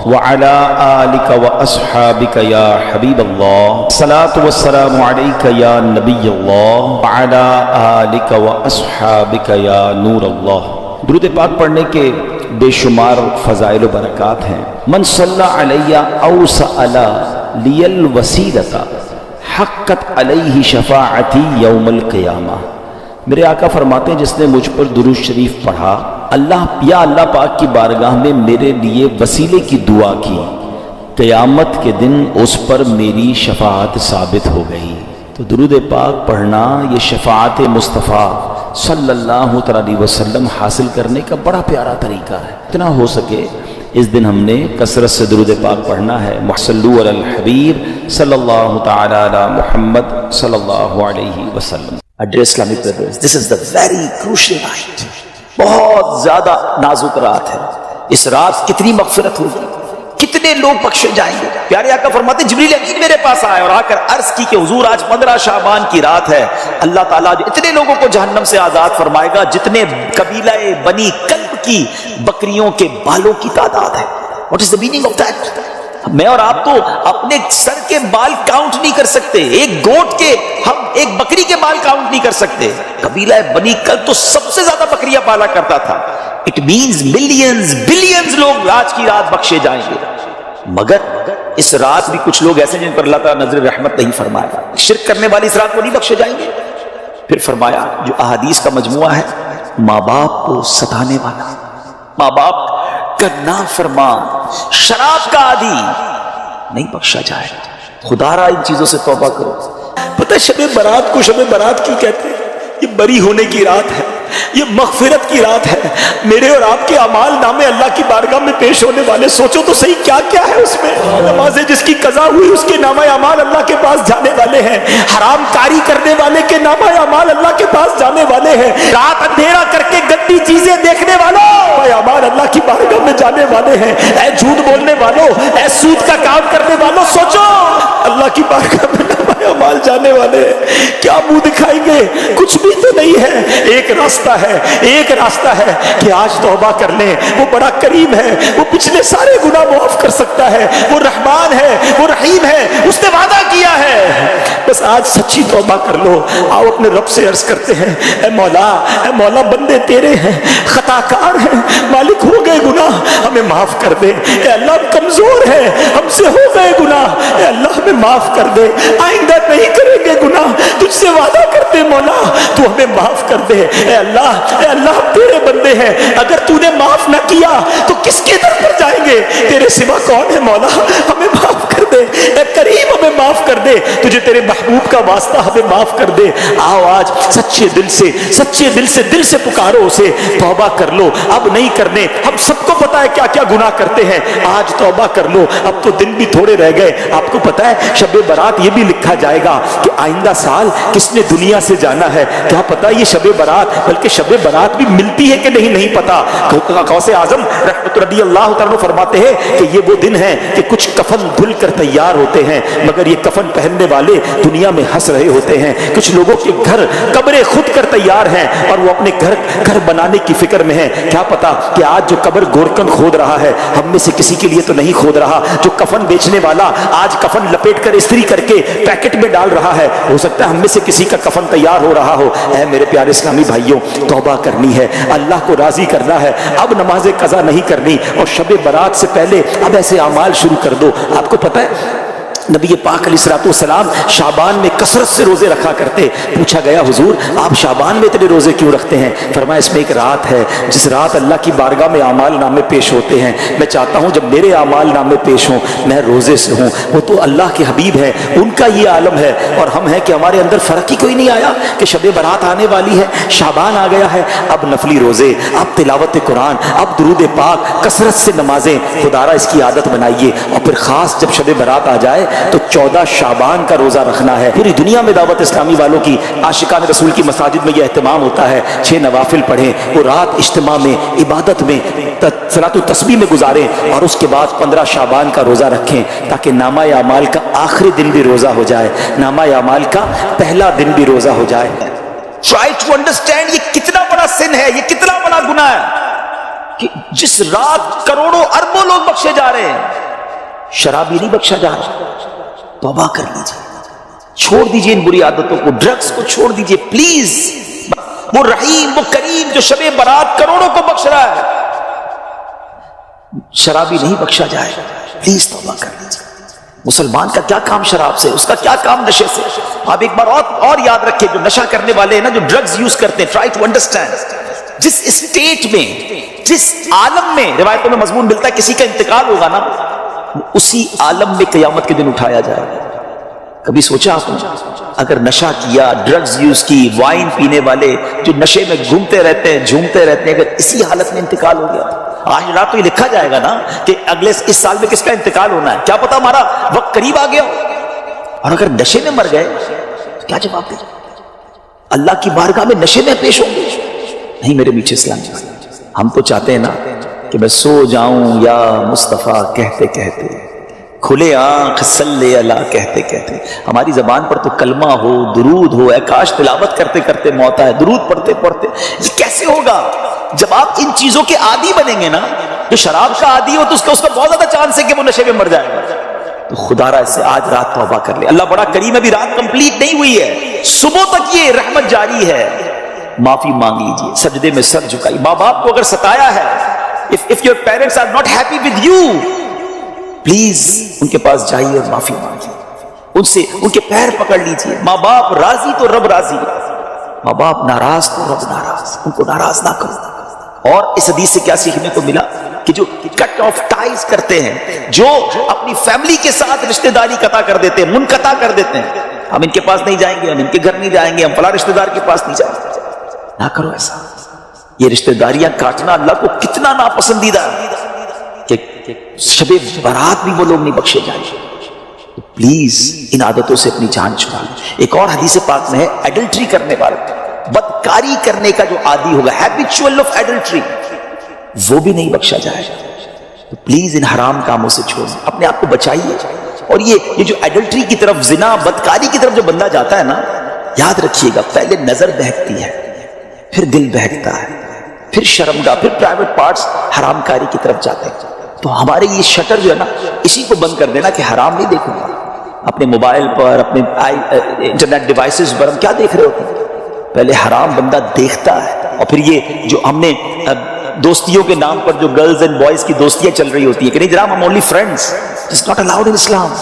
وعلى آلك وأصحابك يا حبيب الله الصلاة والسلام عليك يا نبي الله وعلى آلك وأصحابك يا نور الله۔ درود پاک پڑھنے کے بے شمار فضائل و برکات ہیں۔ من صلی علی او سأل لی الوسیلۃ حقت علیہ شفاعتی یوم القیامہ۔ میرے آقا فرماتے ہیں جس نے مجھ پر درود شریف پڑھا، اللہ پاک کی بارگاہ میں میرے لیے وسیلے کی دعا کی، قیامت کے دن اس پر میری شفاعت ثابت ہو گئی۔ تو درود پاک پڑھنا یہ شفاعت مصطفیٰ صلی اللہ علیہ وسلم حاصل کرنے کا بڑا پیارا طریقہ ہے۔ اتنا ہو سکے اس دن ہم نے کثرت سے درود پاک پڑھنا ہے۔ صلوا علی الحبیب صلی اللہ تعالی علی محمد صلی اللہ علیہ وسلم۔ Dear Islamic brothers, this is the very crucial night. بہت زیادہ نازک رات ہے۔ اس رات کتنی مغفرت ہوگی، کتنے لوگ بخشے جائیں گے۔ پیارے آقا فرماتے ہیں جبریل امین میرے پاس آئے اور آ کر عرض کی کہ حضور آج 15 شعبان کی رات ہے، اللہ تعالیٰ اتنے لوگوں کو جہنم سے آزاد فرمائے گا جتنے قبیلہ بنی کلب کی بکریوں کے بالوں کی تعداد ہے۔ What is the meaning of that? میں اور آپ تو اپنے سر کے بال کاؤنٹ نہیں کر سکتے، ایک گوٹ کے، ہم ایک بکری کے بال کاؤنٹ نہیں کر سکتے۔ قبیلہ بنی کلب تو سب سے زیادہ بکریاں پالا کرتا تھا۔ اٹ مینز ملینز بلینز لوگ آج کی رات بخشے جائیں گے، مگر اس رات بھی کچھ لوگ ایسے جن پر اللہ تعالیٰ نظر رحمت نہیں فرمایا۔ شرک کرنے والی اس رات کو نہیں بخشے جائیں گے۔ پھر فرمایا جو احادیث کا مجموعہ ہے، ماں باپ کو ستانے والا، ماں باپ کا نافرمان، شراب کا عادی نہیں بخشا جائے گا۔ خدا را ان چیزوں سے توبہ کرو۔ پتہ شب برات کو شب برات کیوں کہتے ہیں؟ یہ بری ہونے کی رات ہے، یہ مغفرت کی رات ہے۔ میرے اور آپ کے اعمال نامے اللہ کی بارگاہ میں پیش ہونے والے، سوچو تو صحیح کیا کیا ہے اس میں۔ نمازیں جس کی قضا ہوئی اس کے نامہ اعمال اللہ کے پاس جانے والے ہیں، حرام کاری کرنے والے کے نامہ اعمال اللہ کے پاس جانے والے ہیں، رات اندھیرا کر کے گندی چیزیں دیکھنے والوں اعمال اللہ کی بارگاہ میں جانے والے ہیں۔ اے جھوٹ بولنے والوں، اے سود کا کام کرنے والوں، سوچو اللہ کی بارگاہ میں اعمال جانے والے ہیں، کیا منہ دکھائیں گے؟ کچھ بھی تو نہیں ہے۔ ایک راستہ ہے، ایک راستہ ہے کہ آج توبہ کر لیں، وہ بڑا کریم ہے، وہ پچھلے سارے گناہ معاف کر سکتا ہے، وہ رحمان ہے، وہ رحیم ہے، اس نے وعدہ کیا ہے۔ بس آج سچی توبہ کر لو۔ آؤ اپنے رب سے عرض کرتے ہیں، اے مولا بندے تیرے ہیں، خطا کار ہیں، مالک ہو گئے گناہ، ہمیں معاف کر دے۔ اے اللہ ہم کمزور ہیں، ہم سے ہو گئے گناہ، اے اللہ ہمیں معاف کر دے، آئندہ نہیں کریں گے گناہ، تجھ سے وعدہ کرتے مولا تو ہمیں معاف کر دے۔ اے اللہ تیرے بندے ہیں، اگر تو نے معاف نہ کیا تو کس کے در پر جائیں گے؟ تیرے سوا کون ہے مولا؟ ہمیں معاف کر دے، اے کریم ہمیں معاف کر دے، تجھے تیرے محبوب کا واسطہ ہمیں معاف کر دے۔ آؤ آج سچے دل سے پکارو اسے، توبہ کر لو۔ اب نہیں کرنے، ہم سب کو پتا ہے کیا کیا گناہ کرتے ہیں، آج توبہ کر لو۔ اب تو دن بھی تھوڑے رہ گئے۔ آپ کو پتا ہے شب برات یہ بھی لکھا جائے گا کہ آئندہ سال کس نے دنیا سے جانا ہے، کیا پتا یہ شب برات، بلکہ شب برات بھی ملتی ہے کہ نہیں پتا۔ غوث اعظم رحمت رضی اللہ تعالیٰ فرماتے ہیں کہ یہ وہ دن ہے کہ کچھ کفن دھل کر تیار ہوتے ہیں، مگر یہ کفن پہننے والے دنیا میں ہنس رہے ہوتے ہیں۔ کچھ لوگوں کے گھر قبریں خود کر تیار ہیں اور وہ اپنے گھر بنانے کی فکر میں ہیں، کیا پتا کہ آج جو قبر گورکن کھود رہا ہے ہم میں سے کسی کے لیے تو نہیں کھود رہا، جو کفن بیچنے والا آج کفن لپیٹ کر استری کر کے پیکٹ میں ڈال رہا ہے، ہو سکتا ہے ہم میں سے کسی کا کفن تیار ہو رہا ہو۔ اے میرے پیارے اسلامی بھائیوں، توبہ کرنی ہے، اللہ کو راضی کرنا ہے، اب نماز قضا نہیں کرنی، اور شب برات سے پہلے اب ایسے اعمال شروع کر دو۔ آپ کو پتہ ہے نبی پاک علیہ الصلوۃ والسلام شعبان میں کثرت سے روزے رکھا کرتے۔ پوچھا گیا حضور آپ شعبان میں اتنے روزے کیوں رکھتے ہیں؟ فرمایا اس میں ایک رات ہے جس رات اللہ کی بارگاہ میں اعمال نامے پیش ہوتے ہیں، میں چاہتا ہوں جب میرے اعمال نامے پیش ہوں میں روزے سے ہوں۔ وہ تو اللہ کے حبیب ہیں، ان کا یہ عالم ہے، اور ہم ہیں کہ ہمارے اندر فرق ہی کوئی نہیں آیا کہ شب برات آنے والی ہے، شعبان آ گیا ہے، اب نفلی روزے، اب تلاوت قرآن، اب درود پاک، کثرت سے نمازیں، خدا را اس کی عادت بنائیے۔ اور پھر خاص جب شب برات آ جائے تو 14 شعبان کا روزہ رکھنا ہے۔ پوری دنیا میں دعوت اسلامی والوں کی، عاشقان رسول کی مساجد میں یہ اہتمام ہوتا ہے، 6 نوافل پڑھیں، وہ رات اجتماع میں، عبادت میں، صلاۃ التسبیح میں گزاریں، اور اس کے بعد 15 شعبان کا روزہ رکھیں تاکہ نامہ اعمال کا آخری دن بھی روزہ ہو جائے، نامہ اعمال کا پہلا دن بھی روزہ ہو جائے۔ Try to understand یہ کتنا بڑا سن ہے، یہ کتنا بڑا گناہ ہے۔ کہ جس رات کروڑوں اربوں لوگ بخشے جا رہے ہیں، شرابی نہیں بخشا جا رہا۔ توبہ کر لیجیے، چھوڑ دیجیے ان بری عادتوں کو، ڈرگز کو چھوڑ دیجیے پلیز۔ وہ رحیم، وہ کریم جو شب برات کروڑوں کو بخش رہا ہے، شرابی نہیں بخشا جائے، پلیز توبہ کر لیجیے۔ مسلمان کا کیا کام شراب سے، اس کا کیا کام نشے سے؟ آپ ایک بار اور یاد رکھیں، جو نشہ کرنے والے ہیں نا، جو ڈرگز یوز کرتے ہیں، ٹرائی ٹو انڈرسٹینڈ، جس اسٹیٹ میں، جس عالم میں روایتوں میں مضمون ملتا ہے کسی کا انتقال ہوگا نا، اسی عالم میں قیامت کے دن اٹھایا جائے گا۔ کبھی سوچا آپ نے اگر نشہ کیا، ڈرگز یوز کی، وائن پینے والے جو نشے میں گھومتے رہتے ہیں، جھومتے رہتے ہیں، اگر اسی حالت میں انتقال ہو گیا، آج رات تو یہ لکھا جائے گا نا کہ اگلے اس سال میں کس کا انتقال ہونا ہے، کیا پتا ہمارا وقت قریب آ گیا ہو۔ اور اگر نشے میں مر گئے تو کیا جواب دیں؟ اللہ کی بارگاہ میں نشے میں پیش ہوں گے؟ نہیں میرے میٹھے اسلامی بھائی، ہم تو چاہتے ہیں نا کہ میں سو جاؤں یا مصطفیٰ کہتے کہتے، کھلے آنکھ صلی اللہ کہتے کہتے، ہماری زبان پر تو کلمہ ہو، درود ہو، اے کاش تلاوت کرتے کرتے موت آئے، درود پڑھتے پڑھتے۔ یہ کیسے ہوگا جب آپ ان چیزوں کے عادی بنیں گے نا؟ جو شراب کا عادی ہو تو اس کا بہت زیادہ چانس ہے کہ وہ نشے میں مر جائے گا۔ تو خدا را اس سے آج رات توبہ کر لے، اللہ بڑا کریم ہے، ابھی رات کمپلیٹ نہیں ہوئی ہے، صبح تک یہ رحمت جاری ہے۔ معافی مانگ لیجیے، سجدے میں سر جھکائی۔ ماں باپ کو اگر ستایا ہے، if your parents are not happy with you، please ان کے پاس جائیے اور معافی مانگیے، ان سے ان کے پیر پکڑ لیجیے۔ ماں باپ راضی تو رب راضی، ماں باپ ناراض تو رب ناراض، ان کو ناراض نہ کرو۔ اور اس حدیث سے کیا سیکھنے کو ملا کہ جو کٹ آف ٹائز کرتے ہیں، جو اپنی فیملی کے ساتھ رشتہ داری قطع کر دیتے ہیں، منقطع کر دیتے ہیں، ہم ان کے پاس نہیں جائیں گے، ہم ان کے گھر نہیں جائیں گے، ہم فلاں رشتہ دار کے پاس نہیں جائیں گے، نہ کرو ایسا۔ یہ رشتہ داریاں کاٹنا اللہ کو کتنا ناپسندیدہ ہے کہ شب برات بھی وہ لوگ نہیں بخشے جائیں گے۔ تو پلیز ان عادتوں سے اپنی جان چھڑا لیں۔ ایک اور حدیث پاک میں ہے، ایڈلٹری کرنے والا، بدکاری کرنے کا جو عادی ہوگا، ہیبیچول آف ایڈلٹری، وہ بھی نہیں بخشا جائے گا۔ تو پلیز ان حرام کاموں سے چھوڑیں، اپنے آپ کو بچائیے۔ اور یہ جو ایڈلٹری کی طرف، زنا، بدکاری کی طرف جو بندہ جاتا ہے نا، یاد رکھیے گا پہلے نظر بہکتی ہے، پھر دل بہکتا ہے، پھر شرمگاہ، پھر پرائیویٹ پارٹس حرام کاری کی طرف جاتے ہیں۔ تو ہمارے یہ شٹر جو ہے نا، اسی کو بند کر دینا کہ حرام نہیں دیکھوں گا۔ اپنے موبائل پر، اپنے انٹرنیٹ ڈیوائسز پر ہم کیا دیکھ رہے ہوتے ہیں؟ پہلے حرام بندہ دیکھتا ہے، اور پھر یہ جو ہم نے دوستیوں کے نام پر جو گرلز اینڈ بوائز کی دوستیاں چل رہی ہوتی ہیں کہ نہیں جناب ہم only friends, it's not allowed in Islam.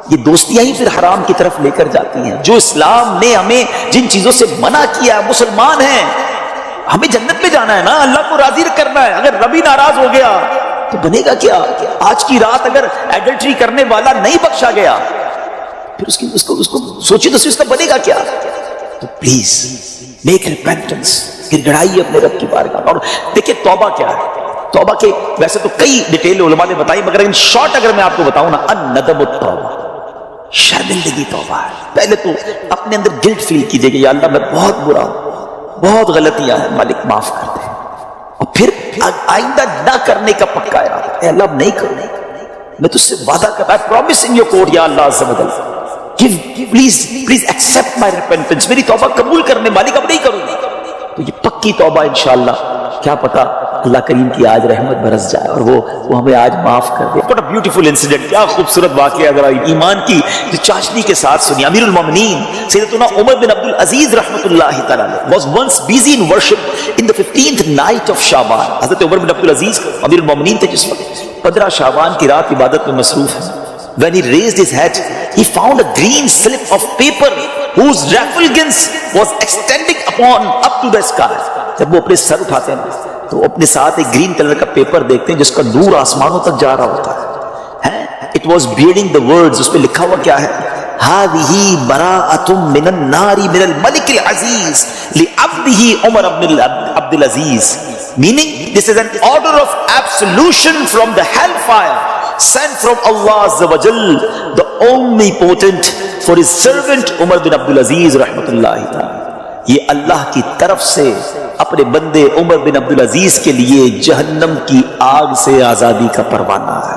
یہ دوستیاں ہی پھر حرام کی طرف لے کر جاتی ہیں۔ جو اسلام نے ہمیں جن چیزوں سے منع کیا، مسلمان ہیں، ہمیں جنت میں جانا ہے نا، اللہ کو راضی کرنا ہے۔ اگر رب ہی ناراض ہو گیا تو بنے گا کیا؟ آج کی رات اگر ایڈلٹری کرنے والا نہیں بخشا گیا، پھر اس کو سوچیے تو اس کا بنے گا کیا؟ تو پلیز میک ریپینٹنس، گڑ گڑائیے اپنے رب کی بارگاہ۔ اور دیکھیں توبہ کیا ہے۔ توبہ کے ویسے تو کئی ڈیٹیل علماء نے بتائی، مگر ان شارٹ اگر میں آپ کو بتاؤں نا، الندم التوبہ، شرمندگی توبہ ہے۔ پہلے تو اپنے اندر گلٹ فیل کیجئے کہ یا اللہ میں بہت برا ہوں، بہت غلطیاں ہیں، مالک معاف کر دے، اور پھر آئندہ نہ کرنے کا پکا ارادہ، اے اللہ اب نہیں کروں، میں تجھ سے وعدہ کرتا ہوں، I promise in your court یا اللہ عز و جل، please accept my repentance، میری توبہ قبول کرنے، مالک اب نہیں کروں گا۔ تو یہ پکی توبہ انشاءاللہ، کیا پتا اللہ کریم کی آج رحمت برس جائے اور وہ ہمیں آج معاف کر دے۔ What a beautiful incident، کیا خوبصورت واقعہ، ذرا ایمان کی جو چاشنی کے ساتھ سنی۔ امیر المومنین سیدنا عمر بن عبد العزیز رحمۃ اللہ تعالی was once busy in worship in the 15th night of شعبان۔ حضرت عمر بن عبد العزیز امیر المومنین تھے جس وقت 15 شعبان کی رات عبادت میں مصروف ہیں۔ When he raised his head, he found a green slip of paper whose refulgence was extending up to the sky۔ جب وہ اپنے سر اٹھاتے ہیں تو اپنے ساتھ ایک گرین کلر کا پیپر دیکھتے ہیں جس کا نور آسمانوں تک جا رہا ہوتا ہے۔ It was bearing the words، اس پہ لکھا ہوا کیا ہے؟ هذه براءة من النار من الملك العزيز لعبده عمر بن عبد العزيز، meaning this is an order of absolution from the hellfire sent from Allah Azza wa Jal, the omnipotent, for his servant Umar bin Abdul Aziz rahmatullahi ta'ala۔ یہ اللہ کی طرف سے اپنے بندے عمر بن عبد العزیز کے لیے جہنم کی آگ سے آزادی کا پروانہ ہے۔